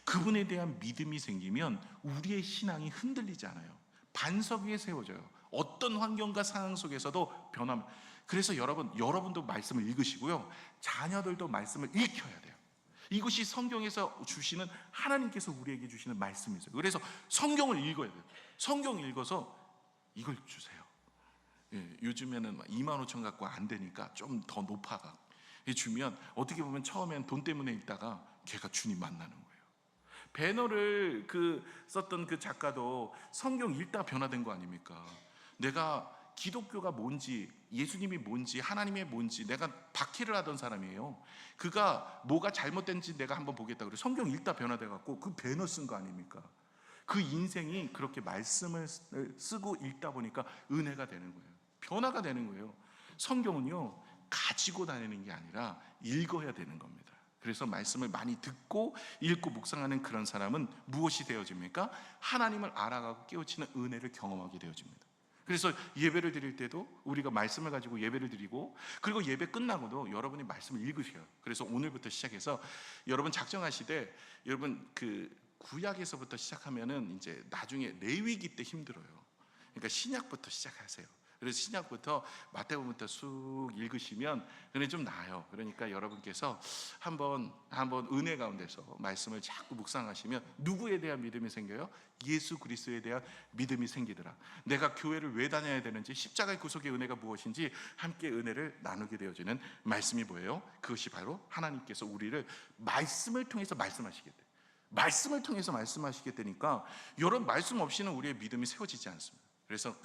그분에 대한 믿음이 생기면 우리의 신앙이 흔들리지 않아요. 반석 위에 세워져요. 어떤 환경과 상황 속에서도 변함. 그래서 여러분도 말씀을 읽으시고요, 자녀들도 말씀을 읽혀야 돼요. 이것이 성경에서 주시는, 하나님께서 우리에게 주시는 말씀이세요. 그래서 성경을 읽어야 돼요. 성경 읽어서 이걸 주세요. 요즘에는 25,000 갖고 안 되니까 좀 더 높아가 주면, 어떻게 보면 처음엔 돈 때문에 읽다가 걔가 주님 만나는 거예요. 배너를 썼던 그 작가도 성경 읽다 변화된 거 아닙니까? 내가 기독교가 뭔지, 예수님이 뭔지, 하나님의 뭔지 내가 박해를 하던 사람이에요. 그가 뭐가 잘못된지 내가 한번 보겠다 그래 성경 읽다 변화돼 갖고 그 배너 쓴 거 아닙니까? 그 인생이 그렇게 말씀을 쓰고 읽다 보니까 은혜가 되는 거예요. 변화가 되는 거예요. 성경은요, 가지고 다니는 게 아니라 읽어야 되는 겁니다. 그래서 말씀을 많이 듣고 읽고 묵상하는 그런 사람은 무엇이 되어집니까? 하나님을 알아가고 깨우치는 은혜를 경험하게 되어집니다. 그래서 예배를 드릴 때도 우리가 말씀을 가지고 예배를 드리고, 그리고 예배 끝나고도 여러분이 말씀을 읽으셔요. 그래서 오늘부터 시작해서 여러분 작정하시되, 여러분 구약에서부터 시작하면은 이제 나중에 레위기 때 힘들어요. 그러니까 신약부터 시작하세요. 그래서 신약부터 마태복음부터 쑥 읽으시면 은혜 좀 나아요. 그러니까 여러분께서 한번 은혜 가운데서 말씀을 자꾸 묵상하시면 누구에 대한 믿음이 생겨요? 예수 그리스도에 대한 믿음이 생기더라. 내가 교회를 왜 다녀야 되는지, 십자가의 구속의 은혜가 무엇인지 함께 은혜를 나누게 되어지는 말씀이 뭐예요? 그것이 바로 하나님께서 우리를 말씀을 통해서 말씀하시게 돼요. 말씀을 통해서 말씀하시게 되니까 여러분, 말씀 없이는 우리의 믿음이 세워지지 않습니다. 그래서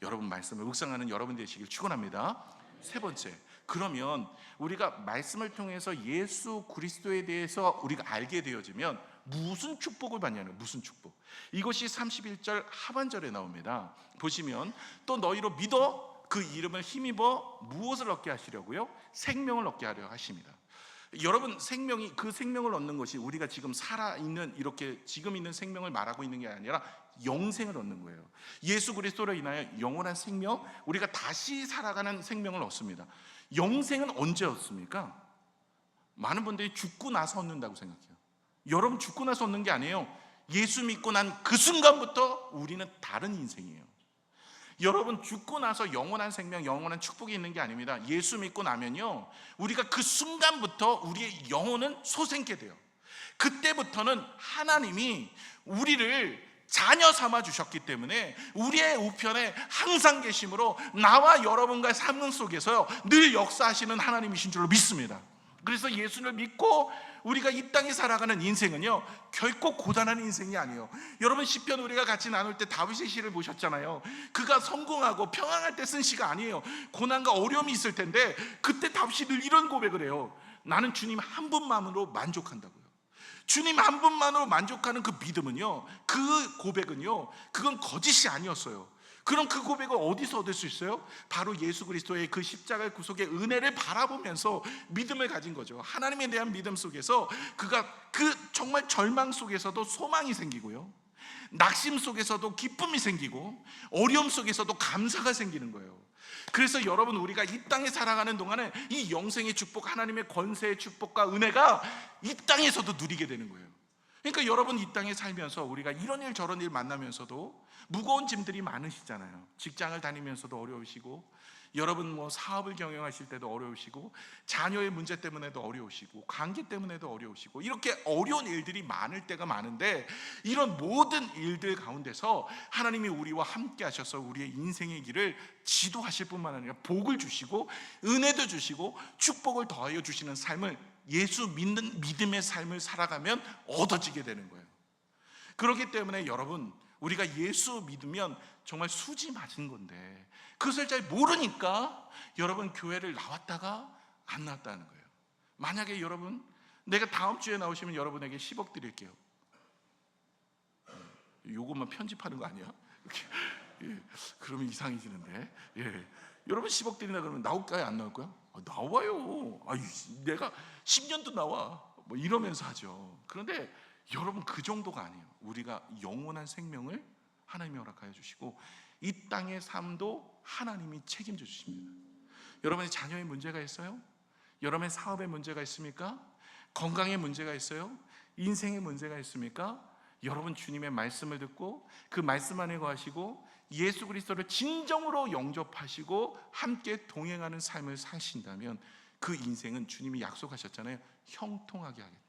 여러분 말씀을 묵상하는 여러분 되시길 축원합니다. 세 번째, 그러면 우리가 말씀을 통해서 예수 그리스도에 대해서 우리가 알게 되어지면 무슨 축복을 받냐는, 무슨 축복. 이것이 31절 하반절에 나옵니다. 보시면 또 너희로 믿어 그 이름을 힘입어 무엇을 얻게 하시려고요? 생명을 얻게 하려 하십니다. 여러분, 생명이, 그 생명을 얻는 것이 우리가 지금 살아있는, 이렇게 지금 있는 생명을 말하고 있는 게 아니라 영생을 얻는 거예요. 예수 그리스도로 인하여 영원한 생명, 우리가 다시 살아가는 생명을 얻습니다. 영생은 언제 얻습니까? 많은 분들이 죽고 나서 얻는다고 생각해요. 여러분, 죽고 나서 얻는 게 아니에요. 예수 믿고 난 그 순간부터 우리는 다른 인생이에요. 여러분, 죽고 나서 영원한 생명, 영원한 축복이 있는 게 아닙니다. 예수 믿고 나면요, 우리가 그 순간부터 우리의 영혼은 솟게 돼요. 그때부터는 하나님이 우리를 자녀 삼아 주셨기 때문에 우리의 우편에 항상 계심으로 나와 여러분과의 삶 속에서 늘 역사하시는 하나님이신 줄로 믿습니다. 그래서 예수를 믿고 우리가 이 땅에 살아가는 인생은요, 결코 고단한 인생이 아니에요. 여러분, 시편 우리가 같이 나눌 때 다윗의 시를 보셨잖아요. 그가 성공하고 평안할 때 쓴 시가 아니에요. 고난과 어려움이 있을 텐데 그때 다윗이 늘 이런 고백을 해요. 나는 주님 한 분만으로 만족한다고요. 주님 한 분만으로 만족하는 그 믿음은요, 그 고백은요, 그건 거짓이 아니었어요. 그럼 그 고백을 어디서 얻을 수 있어요? 바로 예수 그리스도의 그 십자가의 구속의 은혜를 바라보면서 믿음을 가진 거죠. 하나님에 대한 믿음 속에서 그가 그 정말 절망 속에서도 소망이 생기고요, 낙심 속에서도 기쁨이 생기고, 어려움 속에서도 감사가 생기는 거예요. 그래서 여러분, 우리가 이 땅에 살아가는 동안에 이 영생의 축복, 하나님의 권세의 축복과 은혜가 이 땅에서도 누리게 되는 거예요. 그러니까 여러분, 이 땅에 살면서 우리가 이런 일 저런 일 만나면서도 무거운 짐들이 많으시잖아요. 직장을 다니면서도 어려우시고, 여러분 사업을 경영하실 때도 어려우시고, 자녀의 문제 때문에도 어려우시고, 관계 때문에도 어려우시고, 이렇게 어려운 일들이 많을 때가 많은데, 이런 모든 일들 가운데서 하나님이 우리와 함께 하셔서 우리의 인생의 길을 지도하실 뿐만 아니라 복을 주시고 은혜도 주시고 축복을 더하여 주시는 삶을, 예수 믿는 믿음의 삶을 살아가면 얻어지게 되는 거예요. 그렇기 때문에 여러분, 우리가 예수 믿으면 정말 수지 맞은 건데 그것을 잘 모르니까 여러분, 교회를 나왔다가 안 나왔다는 거예요. 만약에 여러분, 내가 다음 주에 나오시면 여러분에게 10억 드릴게요. 요것만 편집하는 거 아니야? 예, 그러면 이상해지는데. 예. 여러분 10억 드린다 그러면 나올까요? 안 나올 거야? 나와요. 내가 10년도 나와. 이러면서 하죠. 그런데 여러분, 그 정도가 아니에요. 우리가 영원한 생명을 하나님이 허락하여 주시고 이 땅의 삶도 하나님이 책임져 주십니다. 여러분의 자녀의 문제가 있어요? 여러분의 사업에 문제가 있습니까? 건강에 문제가 있어요? 인생에 문제가 있습니까? 여러분, 주님의 말씀을 듣고 그 말씀 안에 거하시고 예수 그리스도를 진정으로 영접하시고 함께 동행하는 삶을 사신다면 그 인생은 주님이 약속하셨잖아요. 형통하게 하겠다.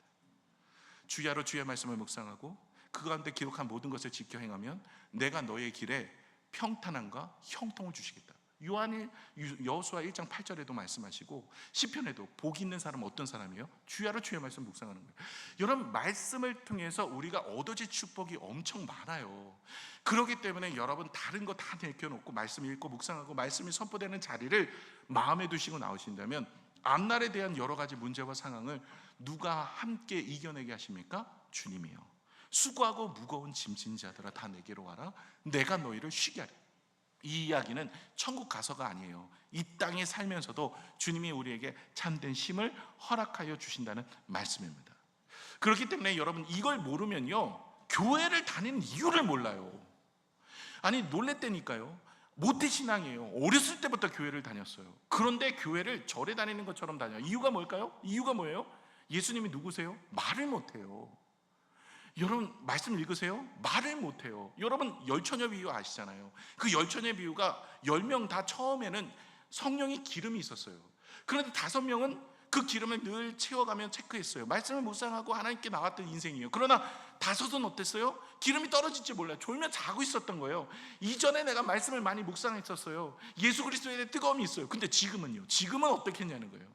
주야로 주의 말씀을 묵상하고 그 가운데 기록한 모든 것을 지켜 행하면 내가 너의 길에 평탄함과 형통을 주시겠다. 여호수아 1장 8절에도 말씀하시고 시편에도 복 있는 사람은 어떤 사람이에요? 주야로 주의 말씀 묵상하는 거예요. 여러분, 말씀을 통해서 우리가 얻어질 축복이 엄청 많아요. 그렇기 때문에 여러분, 다른 거 다 내켜놓고 말씀 읽고 묵상하고 말씀이 선포되는 자리를 마음에 두시고 나오신다면 앞날에 대한 여러 가지 문제와 상황을 누가 함께 이겨내게 하십니까? 주님이요. 수고하고 무거운 짐진 자들아 다 내게로 와라. 내가 너희를 쉬게 하리. 이 이야기는 천국 가서가 아니에요. 이 땅에 살면서도 주님이 우리에게 참된 쉼을 허락하여 주신다는 말씀입니다. 그렇기 때문에 여러분, 이걸 모르면요, 교회를 다니는 이유를 몰라요. 아니, 놀랬다니까요. 모태신앙이에요. 어렸을 때부터 교회를 다녔어요. 그런데 교회를 절에 다니는 것처럼 다녀요. 이유가 뭘까요? 이유가 뭐예요? 예수님이 누구세요? 말을 못해요. 여러분, 말씀 읽으세요? 말을 못해요. 여러분, 열처녀 비유 아시잖아요. 그 열처녀 비유가 10명 다 처음에는 성령의 기름이 있었어요. 그런데 5명은 그 기름을 늘 채워가며 체크했어요. 말씀을 묵상하고 하나님께 나왔던 인생이에요. 그러나 5은 어땠어요? 기름이 떨어질지 몰라요. 졸면 자고 있었던 거예요. 이전에 내가 말씀을 많이 묵상했었어요. 예수 그리스도에 대해 뜨거움이 있어요. 근데 지금은요? 지금은 어떻게 했냐는 거예요.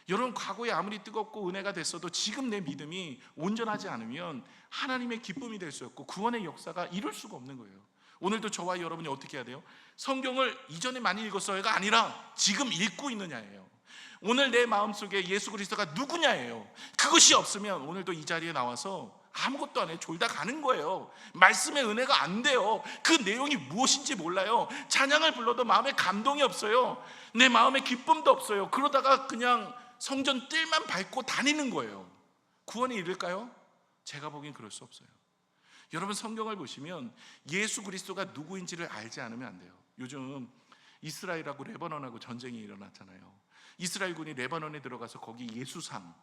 여러분, 과거에 아무리 뜨겁고 은혜가 됐어도 지금 내 믿음이 온전하지 않으면 하나님의 기쁨이 될 수 없고 구원의 역사가 이룰 수가 없는 거예요. 오늘도 저와 여러분이 어떻게 해야 돼요? 성경을 이전에 많이 읽었어요가 아니라 지금 읽고 있느냐예요. 오늘 내 마음속에 예수 그리스도가 누구냐예요. 그것이 없으면 오늘도 이 자리에 나와서 아무것도 안 해요. 졸다 가는 거예요. 말씀의 은혜가 안 돼요. 그 내용이 무엇인지 몰라요. 찬양을 불러도 마음에 감동이 없어요. 내 마음에 기쁨도 없어요. 그러다가 그냥 성전 뜰만 밟고 다니는 거예요. 구원이 이를까요? 제가 보기엔 그럴 수 없어요. 여러분, 성경을 보시면 예수 그리스도가 누구인지를 알지 않으면 안 돼요. 요즘 이스라엘하고 레바논하고 전쟁이 일어났잖아요. 이스라엘군이 레바논에 들어가서 거기 예수상,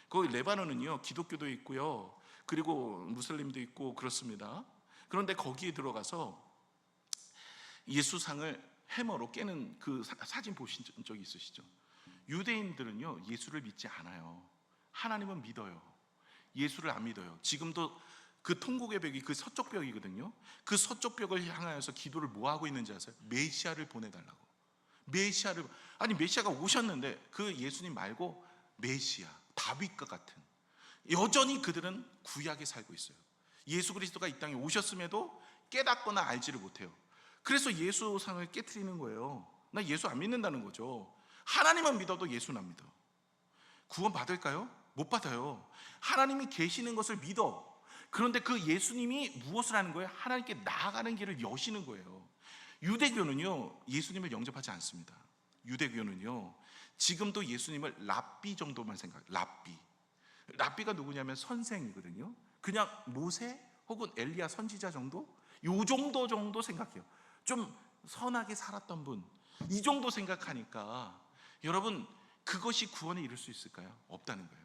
거기 레바논은요 기독교도 있고요, 그리고 무슬림도 있고 그렇습니다. 그런데 거기에 들어가서 예수상을 해머로 깨는 그 사진 보신 적이 있으시죠? 유대인들은요 예수를 믿지 않아요. 하나님은 믿어요. 예수를 안 믿어요. 지금도 그 통곡의 벽이 그 서쪽 벽이거든요. 그 서쪽 벽을 향하여서 기도를 뭐 하고 있는지 아세요? 메시아를 보내달라고. 메시아를, 아니 메시아가 오셨는데 그 예수님 말고 메시아, 다윗과 같은, 여전히 그들은 구약에 살고 있어요. 예수 그리스도가 이 땅에 오셨음에도 깨닫거나 알지를 못해요. 그래서 예수상을 깨트리는 거예요. 나 예수 안 믿는다는 거죠. 하나님은 믿어도 예수는 안 믿어. 구원 받을까요? 못 받아요. 하나님이 계시는 것을 믿어. 그런데 그 예수님이 무엇을 하는 거예요? 하나님께 나아가는 길을 여시는 거예요. 유대교는요 예수님을 영접하지 않습니다. 유대교는요 지금도 예수님을 랍비 정도만 생각해요. 랍비가 누구냐면 선생이거든요. 그냥 모세 혹은 엘리야 선지자 정도? 요 정도 생각해요. 좀 선하게 살았던 분, 이 정도 생각하니까 여러분, 그것이 구원에 이를 수 있을까요? 없다는 거예요.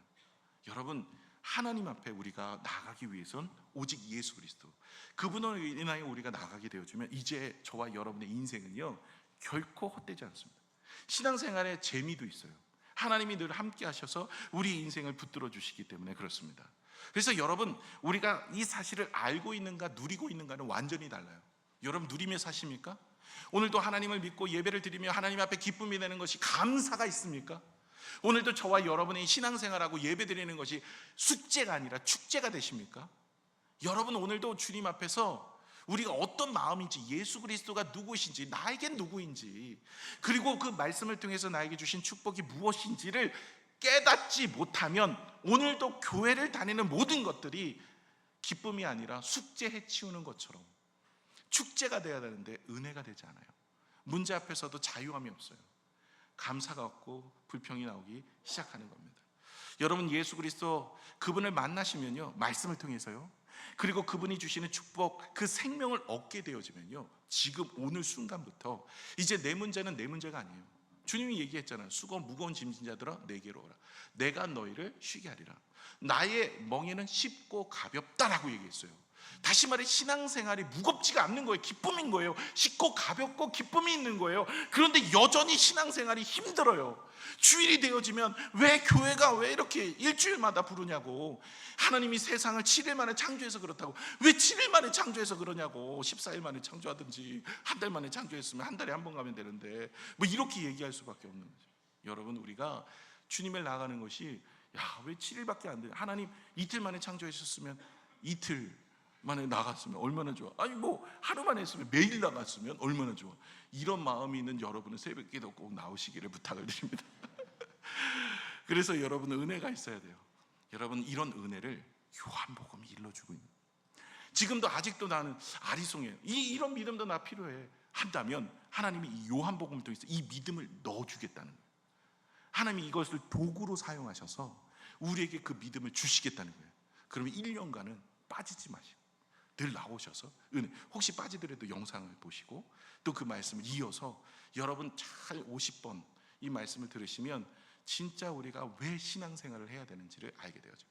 여러분, 하나님 앞에 우리가 나가기 위해선 오직 예수 그리스도, 그분을 인하여 우리가 나가게 되어지면 이제 저와 여러분의 인생은요 결코 헛되지 않습니다. 신앙생활에 재미도 있어요. 하나님이 늘 함께 하셔서 우리 인생을 붙들어 주시기 때문에 그렇습니다. 그래서 여러분, 우리가 이 사실을 알고 있는가 누리고 있는가는 완전히 달라요. 여러분, 누리며 사십니까? 오늘도 하나님을 믿고 예배를 드리며 하나님 앞에 기쁨이 되는 것이 감사가 있습니까? 오늘도 저와 여러분의 신앙생활하고 예배 드리는 것이 숙제가 아니라 축제가 되십니까? 여러분, 오늘도 주님 앞에서 우리가 어떤 마음인지, 예수 그리스도가 누구신지, 나에겐 누구인지, 그리고 그 말씀을 통해서 나에게 주신 축복이 무엇인지를 깨닫지 못하면 오늘도 교회를 다니는 모든 것들이 기쁨이 아니라 숙제 해치우는 것처럼 축제가 돼야 되는데 은혜가 되지 않아요. 문제 앞에서도 자유함이 없어요. 감사가 없고 불평이 나오기 시작하는 겁니다. 여러분, 예수 그리스도 그분을 만나시면요, 말씀을 통해서요, 그리고 그분이 주시는 축복, 그 생명을 얻게 되어지면요, 지금 오늘 순간부터 이제 내 문제는 내 문제가 아니에요. 주님이 얘기했잖아요. 수고 무거운 짐진 자들아 내게로 오라. 내가 너희를 쉬게 하리라. 나의 멍에는 쉽고 가볍다라고 얘기했어요. 다시 말해 신앙생활이 무겁지가 않는 거예요. 기쁨인 거예요. 쉽고 가볍고 기쁨이 있는 거예요. 그런데 여전히 신앙생활이 힘들어요. 주일이 되어지면 왜 교회가 왜 이렇게 일주일마다 부르냐고. 하나님이 세상을 7일 만에 창조해서 그렇다고. 왜 7일 만에 창조해서 그러냐고. 14일 만에 창조하든지 한 달 만에 창조했으면 한 달에 한 번 가면 되는데 뭐 이렇게 얘기할 수밖에 없는 거죠. 여러분, 우리가 주님을 나가는 것이 왜 7일밖에 안 돼. 하나님 이틀 만에 창조하셨으면 이틀 만에 나갔으면 얼마나 좋아. 아니 뭐 하루만 했으면 매일 나갔으면 얼마나 좋아. 이런 마음이 있는 여러분은 새벽기도 꼭 나오시기를 부탁을 드립니다. 그래서 여러분은 은혜가 있어야 돼요. 여러분, 이런 은혜를 요한복음이 일러주고 있는, 지금도 아직도 나는 아리송해요. 이런 믿음도 나 필요해 한다면 하나님이 이 요한복음을 통해서 이 믿음을 넣어주겠다는 거예요. 하나님이 이것을 도구로 사용하셔서 우리에게 그 믿음을 주시겠다는 거예요. 그러면 1년간은 빠지지 마시고 늘 나오셔서 은혜, 혹시 빠지더라도 영상을 보시고 또 그 말씀을 이어서 여러분 잘 50번 이 말씀을 들으시면 진짜 우리가 왜 신앙생활을 해야 되는지를 알게 되어져요.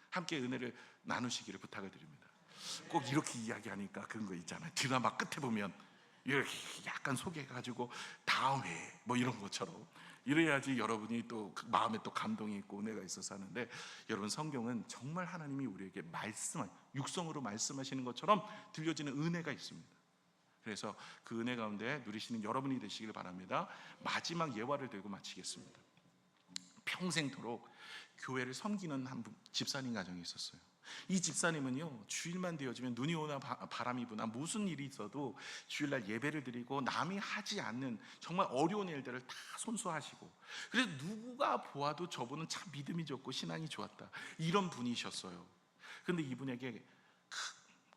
함께 은혜를 나누시기를 부탁을 드립니다. 꼭 이렇게 이야기하니까 그런 거 있잖아요. 드라마 끝에 보면 이렇게 약간 소개해가지고 다음 회 뭐 이런 것처럼 이래야지 여러분이 또 그 마음에 또 감동이 있고 은혜가 있어서 하는데, 여러분, 성경은 정말 하나님이 우리에게 육성으로 말씀하시는 것처럼 들려지는 은혜가 있습니다. 그래서 그 은혜 가운데 누리시는 여러분이 되시길 바랍니다. 마지막 예화를 들고 마치겠습니다. 평생토록 교회를 섬기는 한 집사님 가정이 있었어요. 이 집사님은요, 주일만 되어지면 눈이 오나 바람이 부나 무슨 일이 있어도 주일날 예배를 드리고 남이 하지 않는 정말 어려운 일들을 다 손수하시고, 그래서 누가 보아도 저분은 참 믿음이 좋고 신앙이 좋았다, 이런 분이셨어요. 근데 이분에게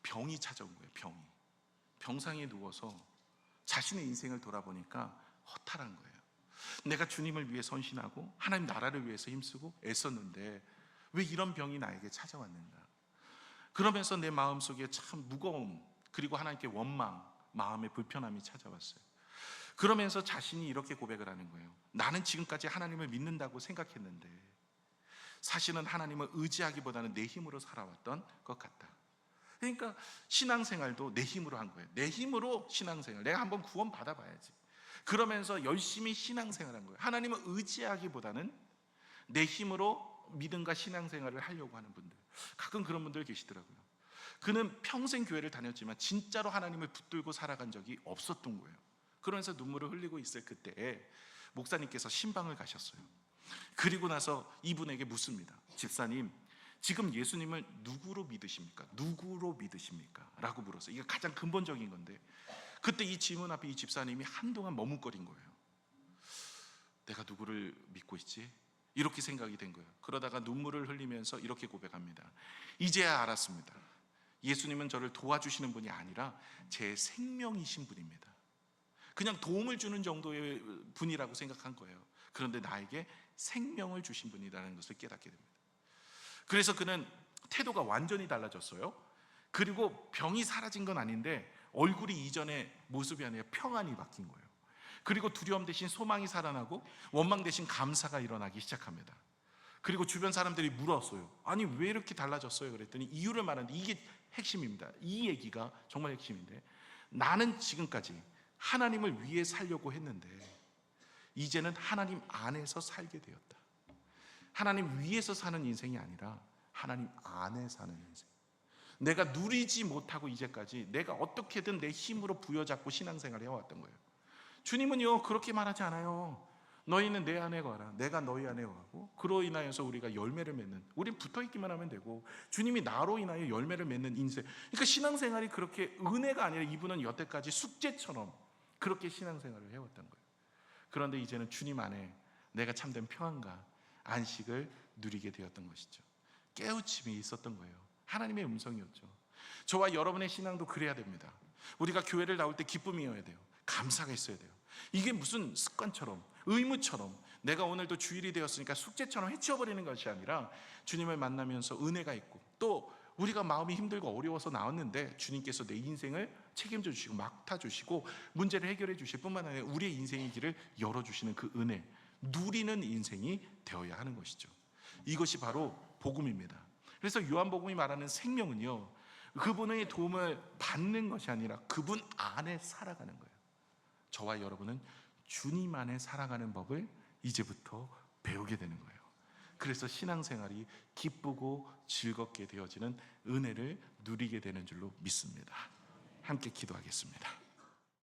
병이 찾아온 거예요. 병상에 누워서 자신의 인생을 돌아보니까 허탈한 거예요. 내가 주님을 위해 헌신하고 하나님 나라를 위해서 힘쓰고 애썼는데 왜 이런 병이 나에게 찾아왔는가? 그러면서 내 마음속에 참 무거움, 그리고 하나님께 원망, 마음의 불편함이 찾아왔어요. 그러면서 자신이 이렇게 고백을 하는 거예요. 나는 지금까지 하나님을 믿는다고 생각했는데 사실은 하나님을 의지하기보다는 내 힘으로 살아왔던 것 같다. 그러니까 신앙생활도 내 힘으로 한 거예요. 내 힘으로 신앙생활, 내가 한번 구원 받아봐야지. 그러면서 열심히 신앙생활한 거예요. 하나님을 의지하기보다는 내 힘으로 믿음과 신앙생활을 하려고 하는 분들, 가끔 그런 분들 계시더라고요. 그는 평생 교회를 다녔지만 진짜로 하나님을 붙들고 살아간 적이 없었던 거예요. 그러면서 눈물을 흘리고 있을 그때에 목사님께서 신방을 가셨어요. 그리고 나서 이분에게 묻습니다. 집사님, 지금 예수님을 누구로 믿으십니까? 누구로 믿으십니까? 라고 물었어요. 이게 가장 근본적인 건데, 그때 이 질문 앞에 이 집사님이 한동안 머뭇거린 거예요. 내가 누구를 믿고 있지? 이렇게 생각이 된 거예요. 그러다가 눈물을 흘리면서 이렇게 고백합니다. 이제야 알았습니다. 예수님은 저를 도와주시는 분이 아니라 제 생명이신 분입니다. 그냥 도움을 주는 정도의 분이라고 생각한 거예요. 그런데 나에게 생명을 주신 분이라는 것을 깨닫게 됩니다. 그래서 그는 태도가 완전히 달라졌어요. 그리고 병이 사라진 건 아닌데 얼굴이 이전의 모습이 아니라 평안이 바뀐 거예요. 그리고 두려움 대신 소망이 살아나고 원망 대신 감사가 일어나기 시작합니다. 그리고 주변 사람들이 물었어요. 아니 왜 이렇게 달라졌어요? 그랬더니 이유를 말하는데 이게 핵심입니다. 이 얘기가 정말 핵심인데, 나는 지금까지 하나님을 위해 살려고 했는데 이제는 하나님 안에서 살게 되었다. 하나님 위에서 사는 인생이 아니라 하나님 안에 사는 인생. 내가 누리지 못하고 이제까지 내가 어떻게든 내 힘으로 부여잡고 신앙생활을 해왔던 거예요. 주님은요 그렇게 말하지 않아요. 너희는 내 안에 거하라, 내가 너희 안에 거하고 그로 인하여서 우리가 열매를 맺는, 우린 붙어있기만 하면 되고 주님이 나로 인하여 열매를 맺는 인생. 그러니까 신앙생활이 그렇게 은혜가 아니라 이분은 여태까지 숙제처럼 그렇게 신앙생활을 해왔던 거예요. 그런데 이제는 주님 안에 내가 참된 평안과 안식을 누리게 되었던 것이죠. 깨우침이 있었던 거예요. 하나님의 음성이었죠. 저와 여러분의 신앙도 그래야 됩니다. 우리가 교회를 나올 때 기쁨이어야 돼요. 감사가 있어야 돼요. 이게 무슨 습관처럼, 의무처럼, 내가 오늘도 주일이 되었으니까 숙제처럼 해치워버리는 것이 아니라 주님을 만나면서 은혜가 있고, 또 우리가 마음이 힘들고 어려워서 나왔는데 주님께서 내 인생을 책임져 주시고 맡아주시고 문제를 해결해 주실 뿐만 아니라 우리의 인생의 길을 열어주시는 그 은혜, 누리는 인생이 되어야 하는 것이죠. 이것이 바로 복음입니다. 그래서 요한복음이 말하는 생명은요, 그분의 도움을 받는 것이 아니라 그분 안에 살아가는 거예요. 저와 여러분은 주님 안에 살아가는 법을 이제부터 배우게 되는 거예요. 그래서 신앙생활이 기쁘고 즐겁게 되어지는 은혜를 누리게 되는 줄로 믿습니다. 함께 기도하겠습니다.